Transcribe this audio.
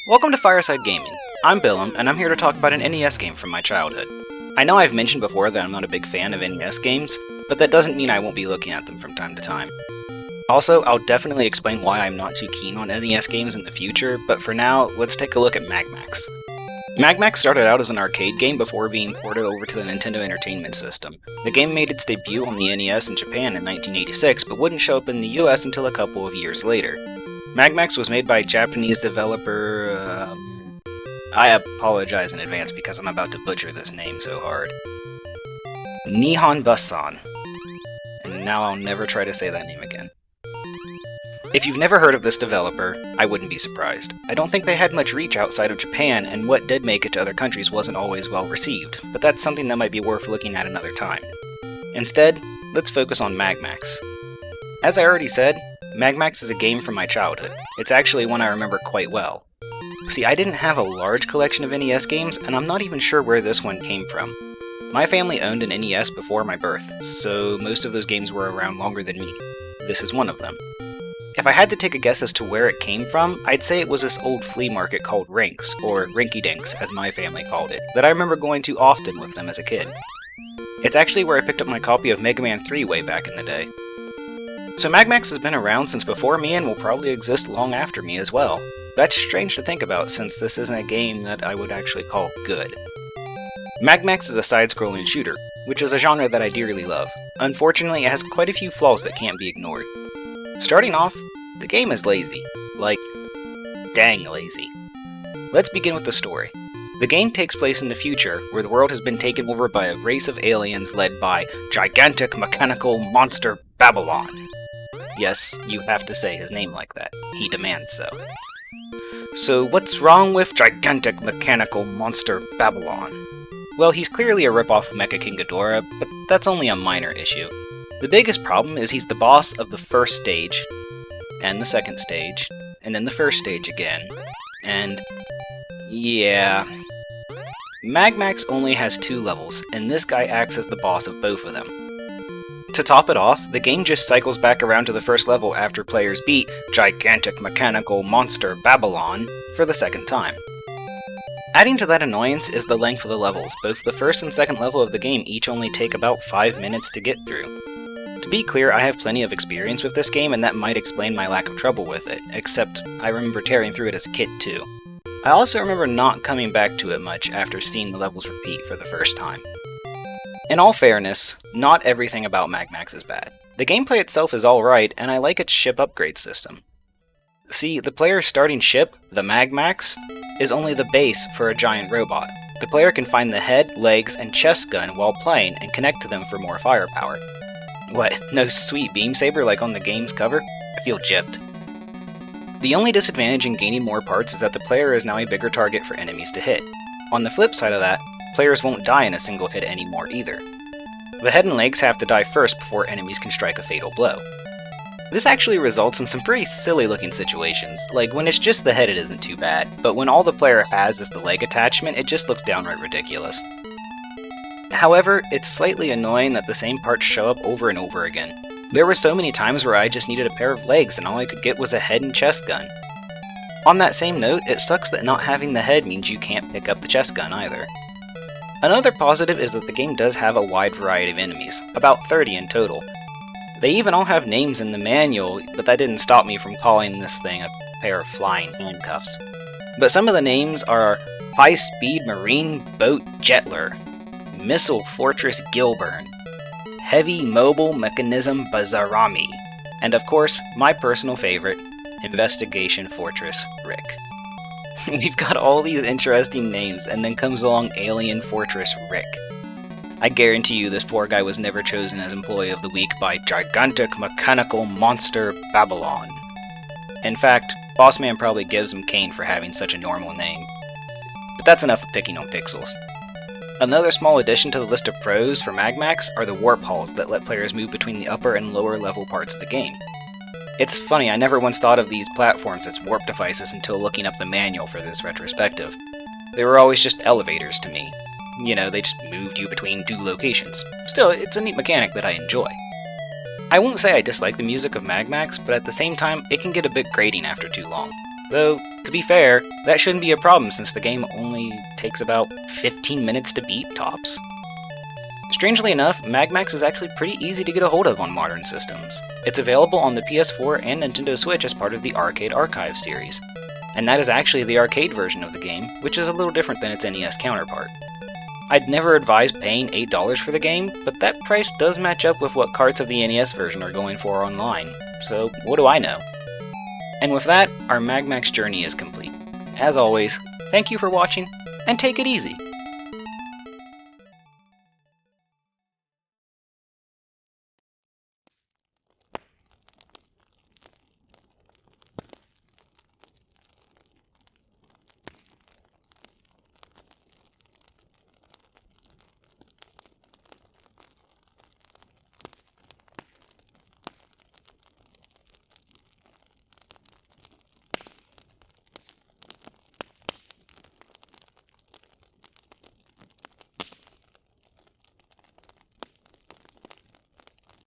Welcome to Fireside Gaming. I'm Billum, and I'm here to talk about an NES game from my childhood. I know I've mentioned before that I'm not a big fan of NES games, but that doesn't mean I won't be looking at them from time to time. Also, I'll definitely explain why I'm not too keen on NES games in the future, but for now, let's take a look at MagMax. MagMax started out as an arcade game before being ported over to the Nintendo Entertainment System. The game made its debut on the NES in Japan in 1986, but wouldn't show up in the US until a couple of years later. MagMax was made by Japanese developer, I apologize in advance because I'm about to butcher this name so hard. Nihon Busan. And now I'll never try to say that name again. If you've never heard of this developer, I wouldn't be surprised. I don't think they had much reach outside of Japan, and what did make it to other countries wasn't always well received, but that's something that might be worth looking at another time. Instead, let's focus on MagMax. As I already said, MagMax is a game from my childhood. It's actually one I remember quite well. See, I didn't have a large collection of NES games, and I'm not even sure where this one came from. My family owned an NES before my birth, so most of those games were around longer than me. This is one of them. If I had to take a guess as to where it came from, I'd say it was this old flea market called Rinks, or Rinky Dinks as my family called it, that I remember going to often with them as a kid. It's actually where I picked up my copy of Mega Man 3 way back in the day. So MagMax has been around since before me and will probably exist long after me as well. That's strange to think about since this isn't a game that I would actually call good. MagMax is a side-scrolling shooter, which is a genre that I dearly love. Unfortunately, it has quite a few flaws that can't be ignored. Starting off, the game is lazy. Like, dang lazy. Let's begin with the story. The game takes place in the future, where the world has been taken over by a race of aliens led by gigantic mechanical monster Babylon. Yes, you have to say his name like that. He demands so. So what's wrong with gigantic mechanical monster Babylon? Well, he's clearly a ripoff of Mecha King Ghidorah, but that's only a minor issue. The biggest problem is he's the boss of the first stage, and the second stage, and then the first stage again, and yeah. MagMax only has 2 levels, and this guy acts as the boss of both of them. To top it off, the game just cycles back around to the first level after players beat gigantic mechanical monster Babylon for the second time. Adding to that annoyance is the length of the levels. Both the first and second level of the game each only take about 5 minutes to get through. To be clear, I have plenty of experience with this game, and that might explain my lack of trouble with it, except I remember tearing through it as a kid too. I also remember not coming back to it much after seeing the levels repeat for the first time. In all fairness, not everything about MagMax is bad. The gameplay itself is alright, and I like its ship upgrade system. See, the player's starting ship, the MagMax, is only the base for a giant robot. The player can find the head, legs, and chest gun while playing and connect to them for more firepower. What, no sweet beam saber like on the game's cover? I feel gypped. The only disadvantage in gaining more parts is that the player is now a bigger target for enemies to hit. On the flip side of that, players won't die in a single hit anymore either. The head and legs have to die first before enemies can strike a fatal blow. This actually results in some pretty silly looking situations, like when it's just the head it isn't too bad, but when all the player has is the leg attachment it just looks downright ridiculous. However, it's slightly annoying that the same parts show up over and over again. There were so many times where I just needed a pair of legs and all I could get was a head and chest gun. On that same note, it sucks that not having the head means you can't pick up the chest gun either. Another positive is that the game does have a wide variety of enemies, about 30 in total. They even all have names in the manual, but that didn't stop me from calling this thing a pair of flying handcuffs. But some of the names are High-Speed Marine Boat Jetler, Missile Fortress Gilburn, Heavy Mobile Mechanism Bazarami, and of course, my personal favorite, Investigation Fortress Rick. We've got all these interesting names, and then comes along Alien Fortress Rick. I guarantee you this poor guy was never chosen as Employee of the Week by gigantic mechanical monster Babylon. In fact, Boss Man probably gives him cane for having such a normal name. But that's enough of picking on pixels. Another small addition to the list of pros for MagMax are the warp halls that let players move between the upper and lower level parts of the game. It's funny, I never once thought of these platforms as warp devices until looking up the manual for this retrospective. They were always just elevators to me. You know, they just moved you between 2 locations. Still, it's a neat mechanic that I enjoy. I won't say I dislike the music of MagMax, but at the same time, it can get a bit grating after too long. Though, to be fair, that shouldn't be a problem since the game only takes about 15 minutes to beat, tops. Strangely enough, MagMax is actually pretty easy to get a hold of on modern systems. It's available on the PS4 and Nintendo Switch as part of the Arcade Archive series, and that is actually the arcade version of the game, which is a little different than its NES counterpart. I'd never advise paying $8 for the game, but that price does match up with what carts of the NES version are going for online, so what do I know? And with that, our MagMax journey is complete. As always, thank you for watching, and take it easy!